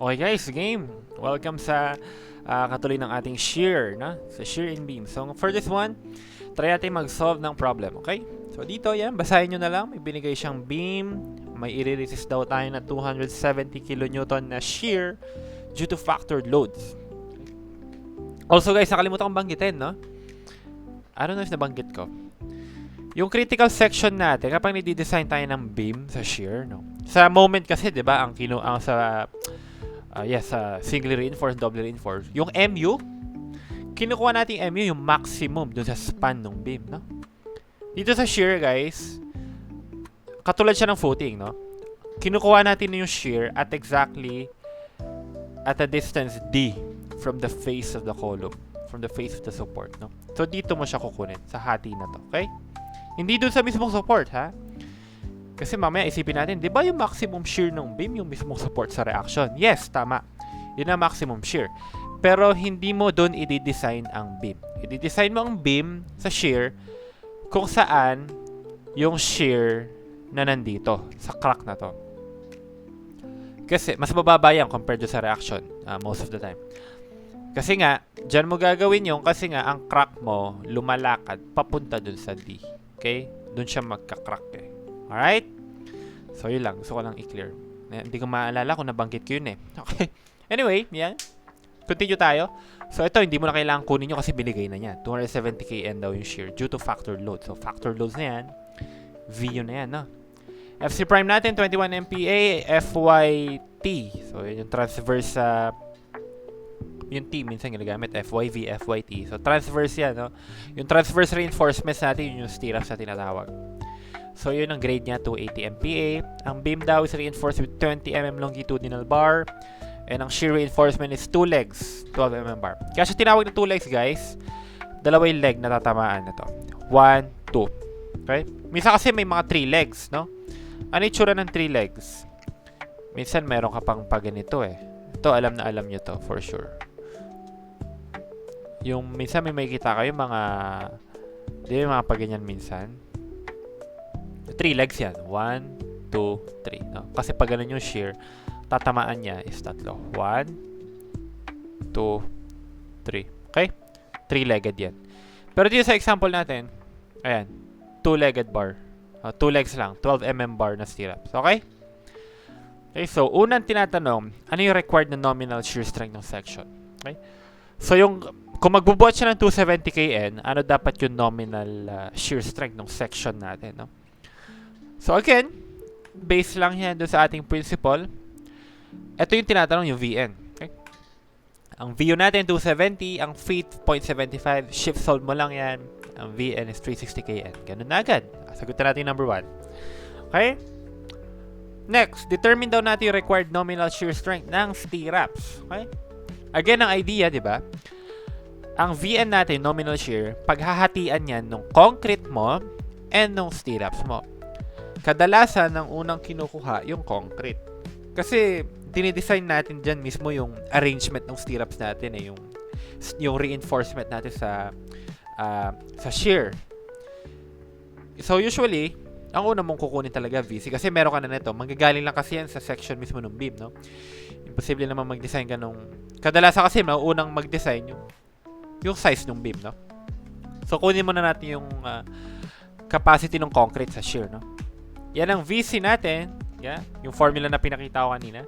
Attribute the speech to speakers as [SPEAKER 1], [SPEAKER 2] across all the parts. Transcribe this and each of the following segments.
[SPEAKER 1] Okay guys, game! Welcome sa katuloy ng ating shear, na? Sa shear in beam. So for this one, try natin mag-solve ng problem, okay? So dito, yan, basahin nyo na lang. May binigay siyang beam. May i-resist daw tayo na 270 kN na shear due to factored loads. Also guys, nakalimutan kong banggitin, no? I don't know if nabanggit ko. Yung critical section natin, kapag nidi-design tayo ng beam sa shear, no? Sa moment kasi, di ba, ang singly reinforced, doubly reinforced. Yung MU, kinukuha natin yung MU, yung maximum dun sa span ng beam, no? Dito sa shear, guys, katulad siya ng footing, no? Kinukuha natin yung shear at exactly at a distance D from the face of the column, from the face of the support, no? So, dito mo siya kukunin sa hati na to, okay? Hindi dun sa mismong support, ha? Kasi mamaya isipin natin, di ba yung maximum shear ng beam yung mismong support sa reaction? Yes, tama. Yun ang maximum shear. Pero hindi mo doon i-design ang beam. I-design mo ang beam sa shear kung saan yung shear na nandito, sa crack na to. Kasi mas mababa yan compared sa reaction most of the time. Kasi nga, dyan mo gagawin yung kasi nga ang crack mo lumalakad papunta dun sa D. Okay? Dun siya magka-crack eh. Alright? So, yun lang. Gusto ko lang i-clear. Hindi ko maalala kung nabanggit ko yun eh. Okay. Anyway, yan. Continue tayo. So, ito, hindi mo na kailangan kunin nyo kasi binigay na niya. 270 kN daw yung shear due to factored load. So, factored loads na yan. V yun na yan, no? FC prime natin, 21 MPa, FYT. So, yun yung transverse yung T minsan ginagamit, FYV, FYT. So, transverse yan, no? Yung transverse reinforcements natin, yun yung stirrups na tinatawag. So, yun ang grade niya, 280 MPa. Ang beam daw is reinforced with 20 mm longitudinal bar. And ang shear reinforcement is 2 legs, 12 mm bar. Kaya siya tinawag na 2 legs, guys. Dalawa yung leg na tatamaan na to. 1, 2. Okay? Minsan kasi may mga 3 legs, no? Ano yung tsura ng 3 legs? Minsan meron ka pang ganito eh. Ito, alam na alam nyo to, for sure. Yung minsan may makikita kayo mga di ba mga paganyan minsan 3 legs yan 1, 2, 3 no? Kasi pag ganun yung shear tatamaan niya is tatlo 1, 2, 3 okay 3-legged yan pero dito sa example natin ayan 2-legged bar 2 legs lang 12 mm bar na stirrups okay so unang tinatanong ano yung required na nominal shear strength ng section okay so yung kung magbubuhat siya ng 270 kN, ano dapat yung nominal shear strength ng section natin, no? So again, base lang yan doon sa ating principle. Ito yung tinatanong yung VN. Okay? Ang VU natin 270, ang feet 0.75, shift solve mo lang yan. Ang VN is 360 kN. Ganun na agad. Sagutin natin number 1. Okay? Next, determine daw natin yung required nominal shear strength ng stirrups. Okay? Again, ang idea, di ba? Ang VN natin, nominal shear, paghahatian yan ng concrete mo and ng stirrups mo. Kadalasan, ang unang kinukuha, yung concrete. Kasi, dinidesign natin dyan mismo yung arrangement ng stirrups natin, eh, yung reinforcement natin sa shear. So, usually, ang una mong kukunin talaga VC kasi meron ka na nito. Manggagaling lang kasi yan sa section mismo ng beam, no? Imposible naman mag-design ka nung... Kadalasan kasi, unang mag-design yung size ng beam, no? So, kunin muna natin yung capacity ng concrete sa shear, no? Yan ang VC natin. Yeah? Yung formula na pinakita ko kanina.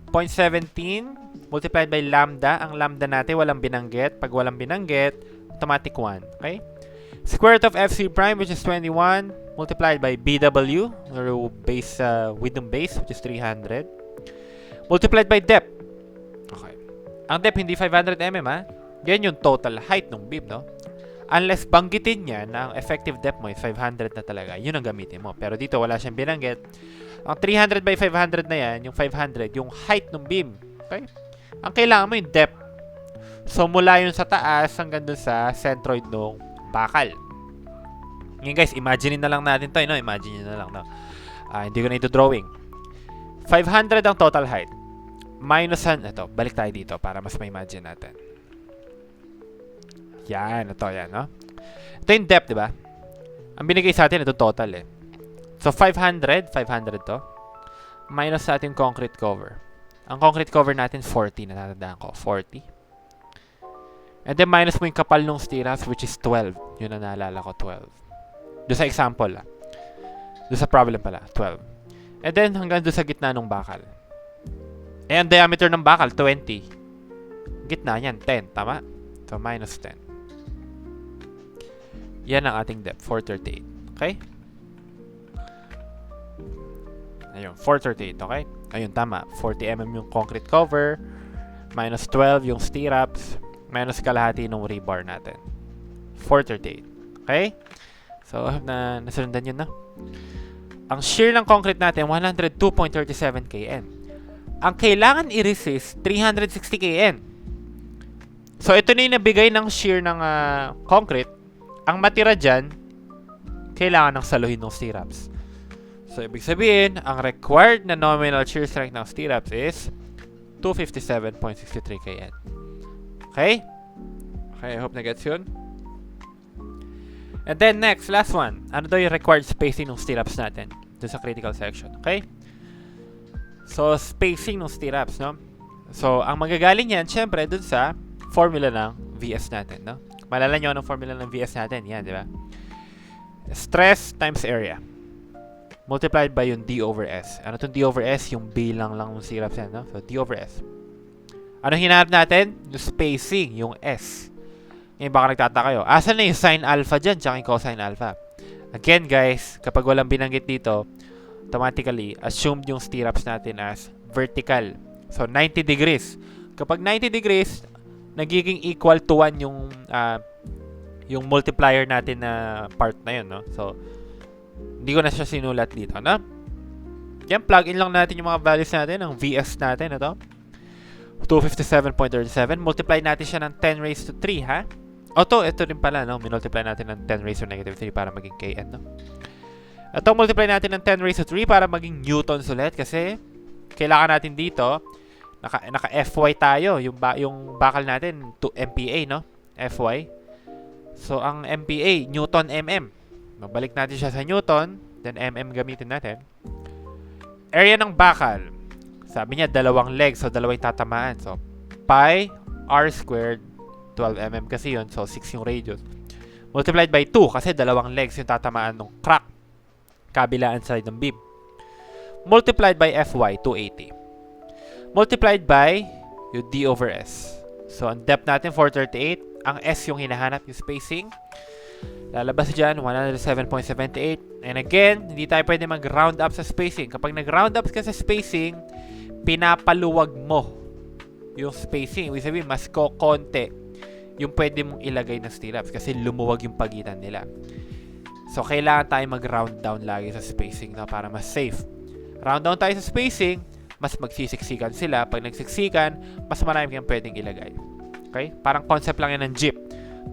[SPEAKER 1] 0.17 multiplied by lambda. Ang lambda natin, walang binanggit. Pag walang binanggit, automatic 1. Okay? Square root of FC prime, which is 21, multiplied by BW, or base, width ng base, which is 300. Multiplied by depth. Okay. Ang depth, hindi 500 mm, ha? Yan yung total height ng beam, no? Unless banggitin niya na ang effective depth mo ay 500 na talaga, yun ang gamitin mo. Pero dito wala siyang binanggit. Ang 300 by 500 na yan, yung 500, yung height ng beam. Okay? Ang kailangan mo yung depth. So, mula yun sa taas hanggang dun sa centroid ng bakal. Ngayon guys, imagine na lang natin to, no? Imagine na lang, no? Hindi ko na ito drawing. 500 ang total height. Minus, ito, balik tayo dito para mas ma-imagine natin. Yan, ito, yan, no? Ito yung depth, di ba? Ang binigay sa atin, ito total, So, 500 to. Minus sa ating concrete cover. Ang concrete cover natin, 40. Natatandaan ko, 40. And then, minus mo yung kapal ng stirrups, which is 12. Yun ang naalala ko, 12. Doon sa example, Doon sa problem pala, 12. And then, hanggang doon sa gitna ng bakal. Eh, ang diameter ng bakal, 20. Gitna niyan, 10. Tama? So, minus 10. Yan ang ating depth, 438. Okay? Ayun, 438, okay? Ayun, tama. 40 mm yung concrete cover, minus 12 yung stirrups, minus kalahati ng rebar natin. 438. Okay? So, na nasundan yun na. Ang shear ng concrete natin, 102.37 kN. Ang kailangan i-resist, 360 kN. So, ito na yung nabigay ng shear ng concrete. Ang matira dyan, kailangan ng saluhin ng stirrups. So, ibig sabihin, ang required na nominal shear strength ng stirrups is 257.63 kN. Okay? Okay, I hope na gets yun. And then next, last one. Ano daw yung required spacing ng stirrups natin? Doon sa critical section. Okay? So, spacing ng stirrups, no? So, ang magagaling yan, syempre, doon sa formula ng VS natin, no? Malala nyo anong formula ng VS natin. Yan, di ba? Stress times area. Multiplied by yung D over S. Ano itong D over S? Yung bilang lang ng stirrups yan, no? So, D over S. Ano hinahanap natin? Yung spacing, yung S. Ngayon baka nagtataka kayo. Asan na yung sin alpha dyan? Tsaka yung cosine alpha. Again, guys, kapag walang binanggit dito, automatically, assume yung stirrups natin as vertical. So, 90 degrees. Kapag 90 degrees, nagiging equal to 1 yung multiplier natin na part na yun, no? So, hindi ko na siya sinulat dito, no? Yan, plug in lang natin yung mga values natin, ang VS natin, ito. 257.37. Multiply natin siya ng 10 raised to 3, ha? Ito rin pala, no? Minultiply natin ng 10 raised to negative 3 para maging Kn, no? Ito, multiply natin ng 10 raised to 3 para maging newtons ulit kasi kailangan natin dito, naka Fy tayo, yung bakal natin, to MPa, no? Fy. So, ang MPa, Newton mm. Mabalik natin siya sa Newton, then mm gamitin natin. Area ng bakal. Sabi niya, dalawang legs, so dalawang tatamaan. So, pi r squared, 12 mm kasi yun, so 6 yung radius. Multiplied by 2, kasi dalawang legs yung tatamaan ng crack. Kabilaan side ng beam. Multiplied by Fy, 280. Multiplied by yung D over S. So, ang depth natin, 438. Ang S yung hinahanap, yung spacing. Lalabas dyan, 107.78. And again, hindi tayo pwede mag-round up sa spacing. Kapag nag-round up ka sa spacing, pinapaluwag mo yung spacing. Ibig sabihin, mas konti yung pwede mong ilagay na stirrups kasi lumuwag yung pagitan nila. So, kailangan tayo mag-round down lagi sa spacing, no, para mas safe. Round down tayo sa spacing, mas magsisiksikan sila. Pag nagsiksikan, mas marami kang pwedeng ilagay. Okay? Parang concept lang yan ng jeep.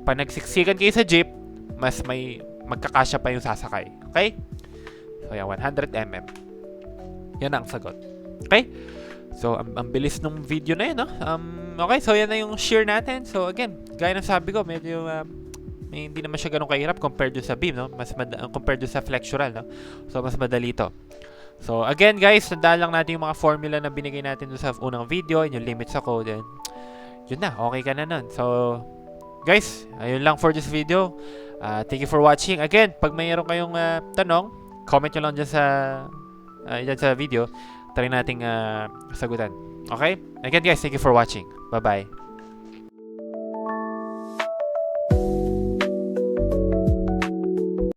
[SPEAKER 1] Pag nagsiksikan kayo sa jeep, mas may magkakasya pa yung sasakay. Okay? So, yan, 100 mm. Yan ang sagot. Okay? So, ang bilis ng video na yun, no? Okay, so yan na yung shear natin. So, again, gaya ng sabi ko, medyo hindi naman siya ganun kahirap compared sa beam, no? Compared sa flexural, no? So, mas madali to. So, again, guys, tandaan lang natin yung mga formula na binigay natin sa unang video, yung limits sa code, and yun na, okay ka na nun. So, guys, ayun lang for this video. Thank you for watching. Again, pag mayroon kayong tanong, comment nyo lang dyan sa video. Try nating sagutan. Okay? Again, guys, thank you for watching. Bye-bye.